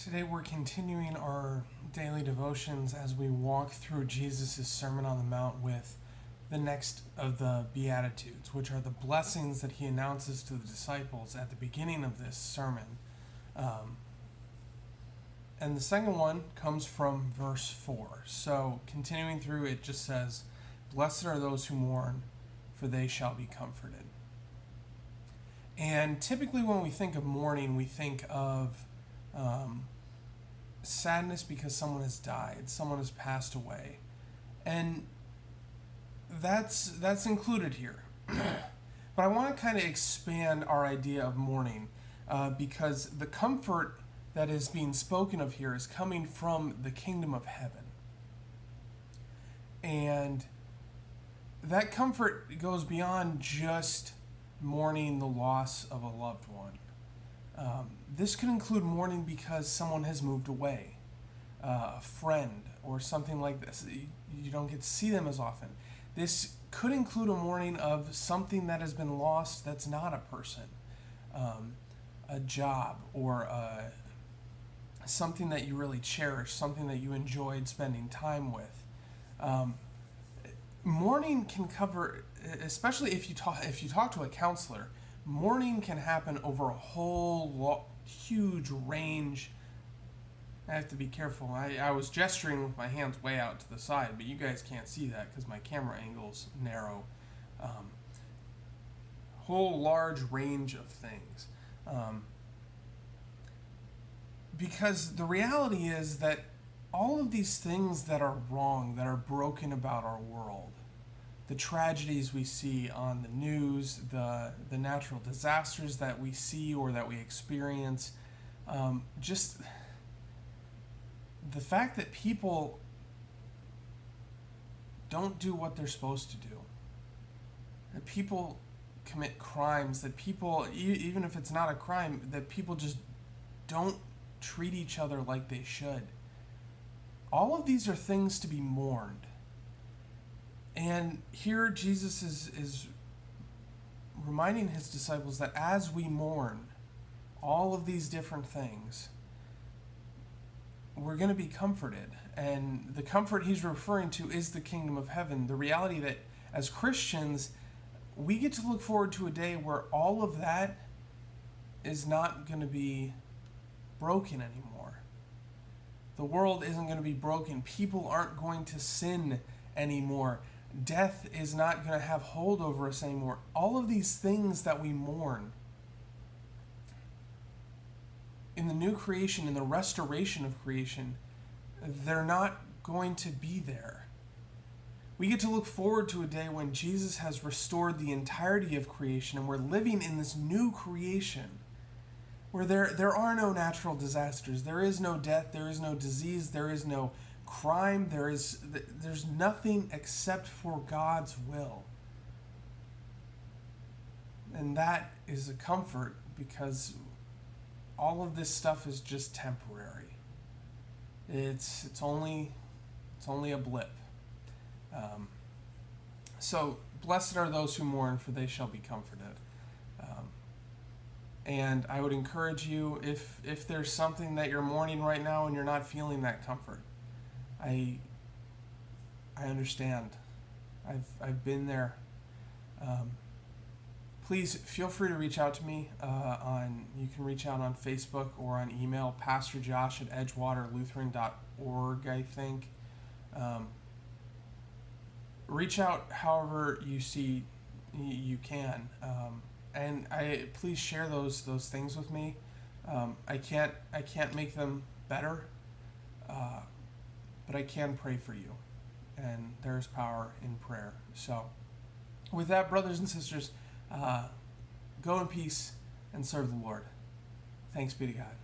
Today we're continuing our daily devotions as we walk through Jesus' Sermon on the Mount with the next of the Beatitudes, which are the blessings that he announces to the disciples at the beginning of this sermon. And the second one comes from verse 4. So continuing through, it just says, "Blessed are those who mourn, for they shall be comforted." And typically when we think of mourning, we think of sadness because someone has died, someone has passed away, and that's included here. But I want to kind of expand our idea of mourning because the comfort that is being spoken of here is coming from the kingdom of heaven, and that comfort goes beyond just mourning the loss of a loved one. This could include mourning because someone has moved away, a friend, or something like this. You don't get to see them as often. This could include a mourning of something that has been lost that's not a person, a job, or something that you really cherish, something that you enjoyed spending time with. Mourning can cover, especially if you talk to a counselor, mourning can happen over a whole huge range. I have to be careful. I was gesturing with my hands way out to the side, but you guys can't see that because my camera angle's narrow. Whole large range of things. Because the reality is that all of these things that are wrong, that are broken about our world, the tragedies we see on the news, the natural disasters that we see or that we experience, just the fact that people don't do what they're supposed to do, that people commit crimes, that people, even if it's not a crime, that people just don't treat each other like they should. All of these are things to be mourned. And here Jesus is reminding his disciples that as we mourn all of these different things, we're going to be comforted. And the comfort he's referring to is the kingdom of heaven. The reality that as Christians, we get to look forward to a day where all of that is not going to be broken anymore. The world isn't going to be broken. People aren't going to sin anymore. Death is not going to have hold over us anymore. All of these things that we mourn in the new creation, in the restoration of creation, they're not going to be there. We get to look forward to a day when Jesus has restored the entirety of creation and we're living in this new creation where there are no natural disasters, there is no death, there is no disease, there is no crime, there's nothing except for God's will. And that is a comfort because all of this stuff is just temporary. It's only a blip. So blessed are those who mourn, for they shall be comforted. And I would encourage you, if there's something that you're mourning right now and you're not feeling that comfort, I understand. I've been there. Please feel free to reach out to me you can reach out on Facebook or on email, pastorjosh@edgewaterlutheran.org, I think. Reach out however you see you can. And please share those things with me. I can't make them better, but I can pray for you, and there's power in prayer. So, with that, brothers and sisters, go in peace and serve the Lord. Thanks be to God.